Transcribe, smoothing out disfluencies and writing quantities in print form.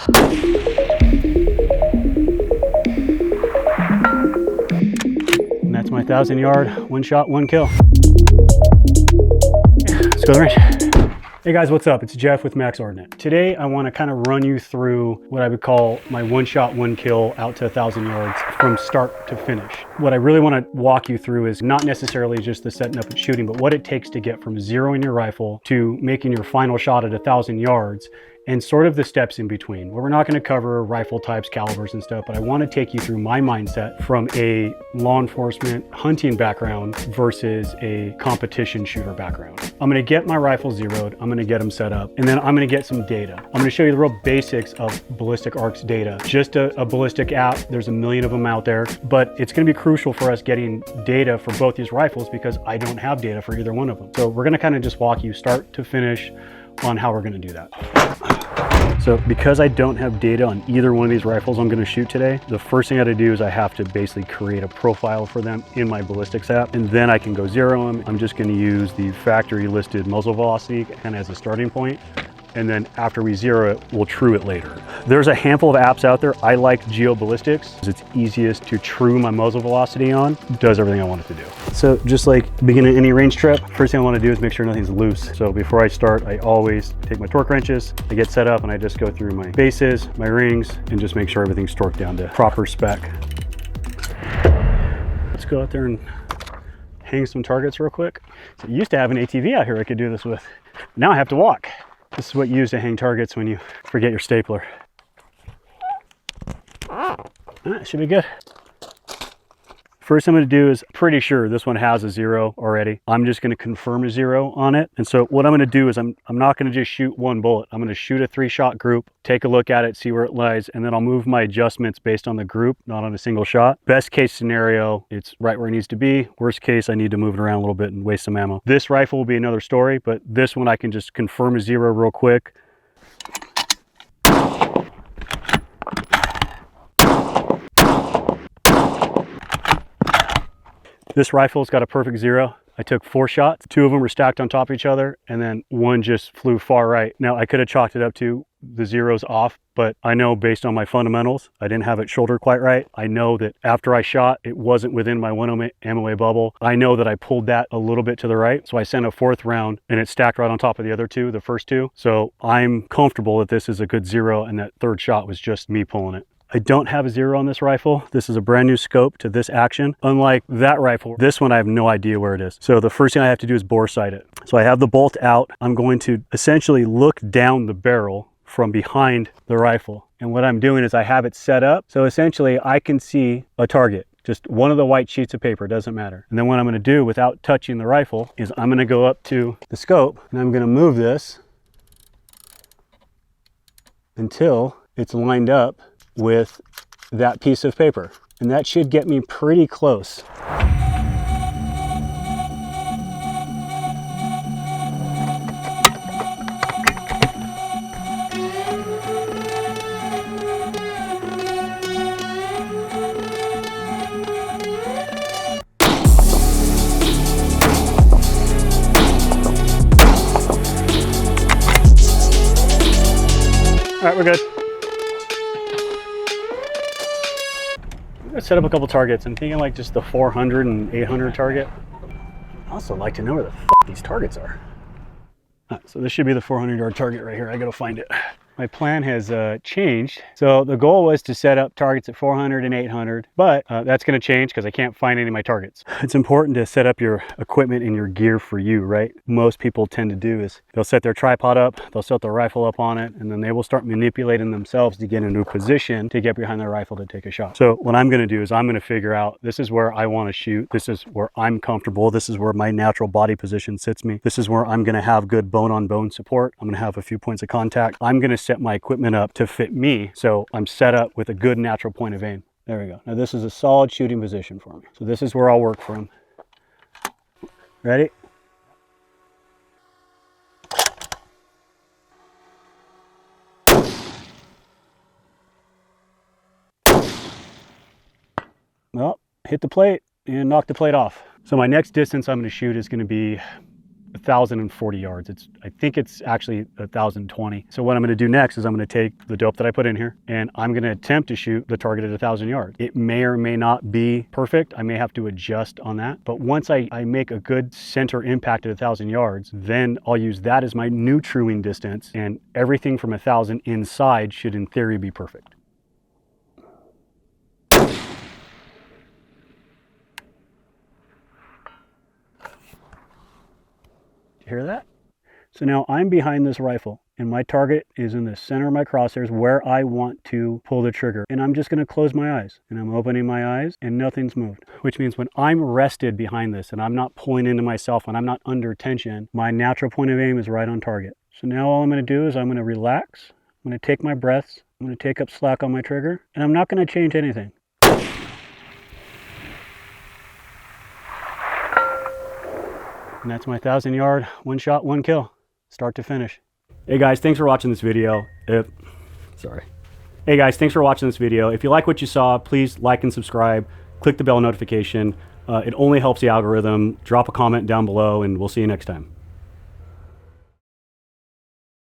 And that's my 1,000-yard, one shot, one kill. Let's go to the range. Hey guys, what's up? It's Jeff with Max Ordinate. Today I want to kind of run you through what I would call my one shot, one kill out to 1,000 yards from start to finish. What I really want to walk you through is not necessarily just the setting up and shooting, but what it takes to get from zeroing your rifle to making your final shot at 1,000 yards and sort of the steps in between. Well, we're not going to cover rifle types, calibers and stuff, but I want to take you through my mindset from a law enforcement hunting background versus a competition shooter background. I'm going to get my rifle zeroed, I'm going to get them set up, and then I'm going to get some data. I'm going to show you the real basics of Ballistic Arc's data. Just a ballistic app, there's a million of them out there, but it's going to be crucial for us getting data for both these rifles because I don't have data for either one of them. So we're going to kind of just walk you start to finish on how we're going to do that. So because I don't have data on either one of these rifles I'm going to shoot today, the first thing I have to do is I have to basically create a profile for them in my ballistics app, and then I can go zero them. I'm just going to use the factory listed muzzle velocity kind of as a starting point. And then after we zero it, we'll true it later. There's a handful of apps out there. I like GeoBallistics because it's easiest to true my muzzle velocity on. It does everything I want it to do. So just like beginning any range trip, first thing I want to do is make sure nothing's loose. So before I start, I always take my torque wrenches, I get set up, and I just go through my bases, my rings, and just make sure everything's torqued down to proper spec. Let's go out there and hang some targets real quick. So I used to have an ATV out here I could do this with. Now I have to walk. This is what you use to hang targets when you forget your stapler. Should be good. First thing I'm going to do is, pretty sure this one has a zero already. I'm just going to confirm a zero on it. And so what I'm going to do is I'm not going to just shoot one bullet. I'm going to shoot a 3-shot group, take a look at it, see where it lies, and then I'll move my adjustments based on the group, not on a single shot. Best case scenario, it's right where it needs to be. Worst case, I need to move it around a little bit and waste some ammo. This rifle will be another story, but this one I can just confirm a zero real quick. This rifle's got a perfect zero. I took 4 shots. 2 of them were stacked on top of each other, and then one just flew far right. Now, I could have chalked it up to the zeros off, but I know based on my fundamentals, I didn't have it shouldered quite right. I know that after I shot, it wasn't within my 1 MOA bubble. I know that I pulled that a little bit to the right, so I sent a 4th round, and it stacked right on top of the other 2, the first 2. So I'm comfortable that this is a good zero, and that 3rd shot was just me pulling it. I don't have a zero on this rifle. This is a brand new scope to this action. Unlike that rifle, this one I have no idea where it is. So the first thing I have to do is bore sight it. So I have the bolt out. I'm going to essentially look down the barrel from behind the rifle. And what I'm doing is I have it set up. So essentially I can see a target. Just one of the white sheets of paper, doesn't matter. And then what I'm going to do without touching the rifle is I'm going to go up to the scope and I'm going to move this until it's lined up with that piece of paper, and that should get me pretty close. All right, we're good. Set up a couple targets. I'm thinking like just the 400 and 800 target. I also like to know where the these targets are. So this should be the 400-yard target right here. I gotta find it. My plan has changed. So the goal was to set up targets at 400 and 800, but that's gonna change because I can't find any of my targets. It's important to set up your equipment and your gear for you, right? Most people tend to do is they'll set their tripod up, they'll set their rifle up on it, and then they will start manipulating themselves to get into a position to get behind their rifle to take a shot. So what I'm gonna do is I'm gonna figure out, this is where I wanna shoot, this is where I'm comfortable, this is where my natural body position sits me, this is where I'm gonna have good bone-on-bone support, I'm gonna have a few points of contact, I'm gonna set my equipment up to fit me so I'm set up with a good natural point of aim. There we go. Now this is a solid shooting position for me. So this is where I'll work from. Ready? Well, hit the plate and knock the plate off. So my next distance I'm going to shoot is going to be 1,040 yards. I think it's actually 1,020. So what I'm going to do next is I'm going to take the dope that I put in here and I'm going to attempt to shoot the target at 1,000 yards. It may or may not be perfect. I may have to adjust on that. But once I make a good center impact at 1,000 yards, then I'll use that as my new truing distance, and everything from 1,000 inside should in theory be perfect. Hear that? So now I'm behind this rifle and my target is in the center of my crosshairs where I want to pull the trigger. And I'm just going to close my eyes, and I'm opening my eyes and nothing's moved. Which means when I'm rested behind this and I'm not pulling into myself, when I'm not under tension, my natural point of aim is right on target. So now all I'm going to do is I'm going to relax. I'm going to take my breaths. I'm going to take up slack on my trigger, and I'm not going to change anything. And that's my 1,000-yard, one shot, one kill, start to finish. Hey guys, thanks for watching this video. Hey guys, thanks for watching this video. If you like what you saw, please like and subscribe. Click the bell notification. It only helps the algorithm. Drop a comment down below, and we'll see you next time.